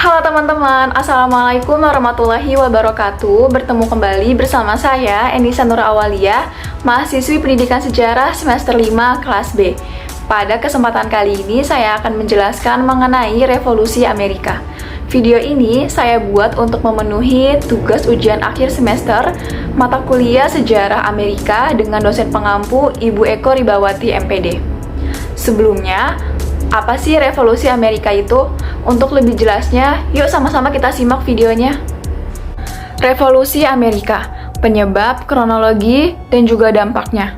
Halo teman-teman, Assalamualaikum warahmatullahi wabarakatuh. Bertemu kembali bersama saya, Endisa Nur Awalia, mahasiswi Pendidikan Sejarah semester 5 kelas B. Pada kesempatan kali ini, saya akan menjelaskan mengenai Revolusi Amerika. Video ini saya buat untuk memenuhi tugas ujian akhir semester mata kuliah Sejarah Amerika dengan dosen pengampu Ibu Eko Ribawati MPD. Sebelumnya, apa sih Revolusi Amerika itu? Untuk lebih jelasnya, yuk sama-sama kita simak videonya. Revolusi Amerika, penyebab, kronologi, dan juga dampaknya.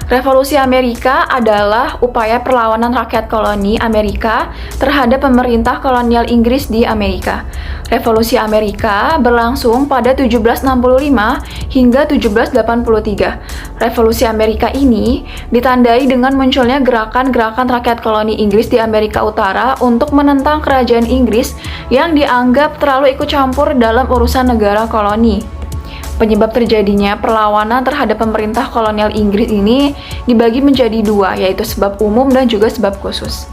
Revolusi Amerika adalah upaya perlawanan rakyat koloni Amerika terhadap pemerintah kolonial Inggris di Amerika. Revolusi Amerika berlangsung pada 1765 hingga 1783. Revolusi Amerika ini ditandai dengan munculnya gerakan-gerakan rakyat koloni Inggris di Amerika Utara untuk menentang kerajaan Inggris yang dianggap terlalu ikut campur dalam urusan negara koloni. Penyebab terjadinya perlawanan terhadap pemerintah kolonial Inggris ini dibagi menjadi dua, yaitu sebab umum dan juga sebab khusus.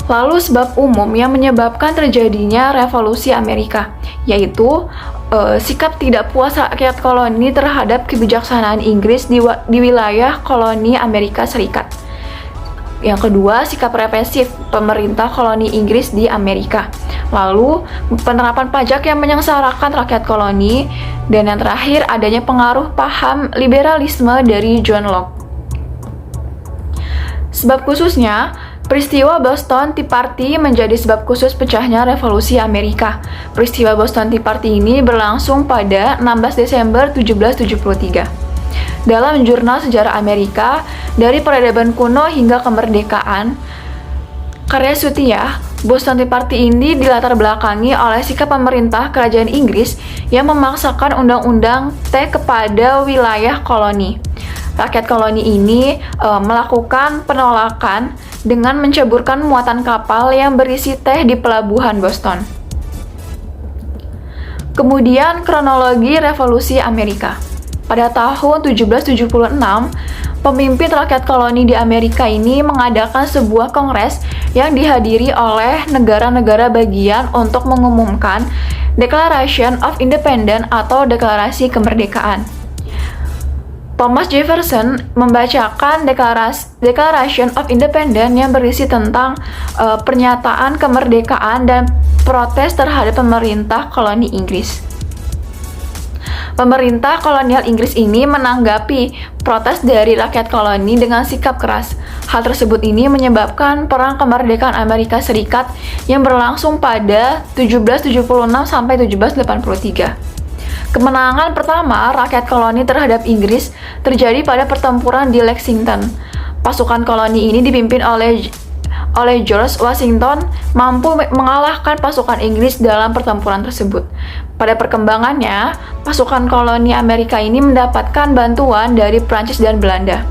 Lalu sebab umum yang menyebabkan terjadinya Revolusi Amerika, yaitu sikap tidak puas rakyat koloni terhadap kebijaksanaan Inggris di wilayah koloni Amerika Serikat. Yang kedua, sikap represif pemerintah koloni Inggris di Amerika. Lalu, penerapan pajak yang menyengsarakan rakyat koloni. Dan yang terakhir, adanya pengaruh paham liberalisme dari John Locke. Sebab khususnya, peristiwa Boston Tea Party menjadi sebab khusus pecahnya Revolusi Amerika. Peristiwa Boston Tea Party ini berlangsung pada 16 Desember 1773. Dalam jurnal sejarah Amerika, dari peradaban kuno hingga kemerdekaan, karya Sutiyah, Boston Tea Party ini dilatar belakangi oleh sikap pemerintah kerajaan Inggris yang memaksakan undang-undang teh kepada wilayah koloni. Rakyat koloni ini melakukan penolakan dengan menceburkan muatan kapal yang berisi teh di pelabuhan Boston. Kemudian kronologi Revolusi Amerika. Pada tahun 1776, pemimpin rakyat koloni di Amerika ini mengadakan sebuah kongres yang dihadiri oleh negara-negara bagian untuk mengumumkan Declaration of Independence atau Deklarasi Kemerdekaan. Thomas Jefferson membacakan Declaration of Independence yang berisi tentang pernyataan kemerdekaan dan protes terhadap pemerintah koloni Inggris. Pemerintah kolonial Inggris ini menanggapi protes dari rakyat koloni dengan sikap keras. Hal tersebut ini menyebabkan Perang Kemerdekaan Amerika Serikat yang berlangsung pada 1776 sampai 1783. Kemenangan pertama rakyat koloni terhadap Inggris terjadi pada pertempuran di Lexington. Pasukan koloni ini dipimpin oleh George Washington mampu mengalahkan pasukan Inggris dalam pertempuran tersebut. Pada perkembangannya, pasukan koloni Amerika ini mendapatkan bantuan dari Prancis dan Belanda.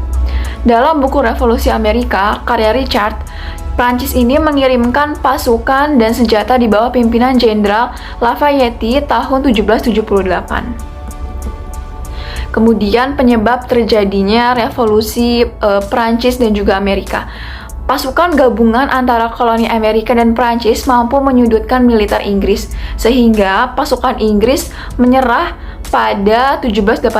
Dalam buku Revolusi Amerika, karya Richard, Prancis ini mengirimkan pasukan dan senjata di bawah pimpinan Jenderal Lafayette tahun 1778. Kemudian penyebab terjadinya revolusi Prancis dan juga Amerika. Pasukan gabungan antara koloni Amerika dan Prancis mampu menyudutkan militer Inggris, sehingga pasukan Inggris menyerah pada 1781.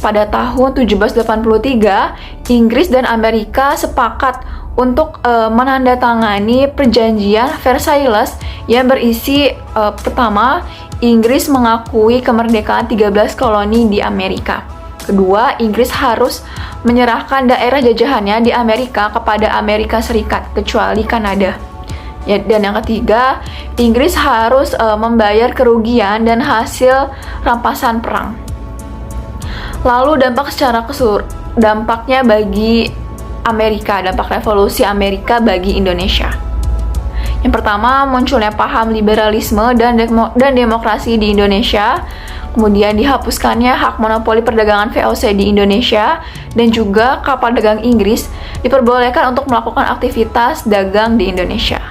Pada tahun 1783, Inggris dan Amerika sepakat untuk menandatangani perjanjian Versailles yang berisi pertama, Inggris mengakui kemerdekaan 13 koloni di Amerika. Kedua, Inggris harus menyerahkan daerah jajahannya di Amerika kepada Amerika Serikat, kecuali Kanada. Dan yang ketiga, Inggris harus membayar kerugian dan hasil rampasan perang. Lalu dampaknya bagi Amerika, dampak revolusi Amerika bagi Indonesia. Yang pertama, munculnya paham liberalisme dan demokrasi di Indonesia. Kemudian dihapuskannya hak monopoli perdagangan VOC di Indonesia, dan juga kapal dagang Inggris diperbolehkan untuk melakukan aktivitas dagang di Indonesia.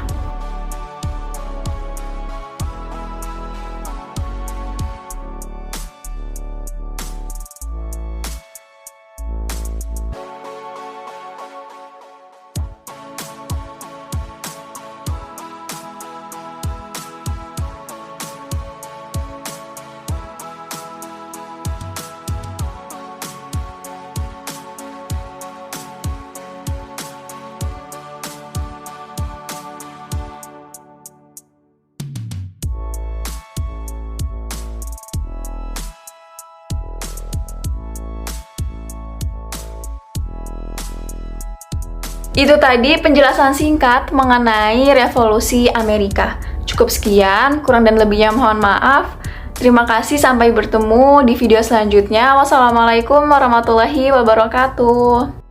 Itu tadi penjelasan singkat mengenai Revolusi Amerika. Cukup sekian, kurang dan lebihnya mohon maaf. Terima kasih, sampai bertemu di video selanjutnya. Wassalamualaikum warahmatullahi wabarakatuh.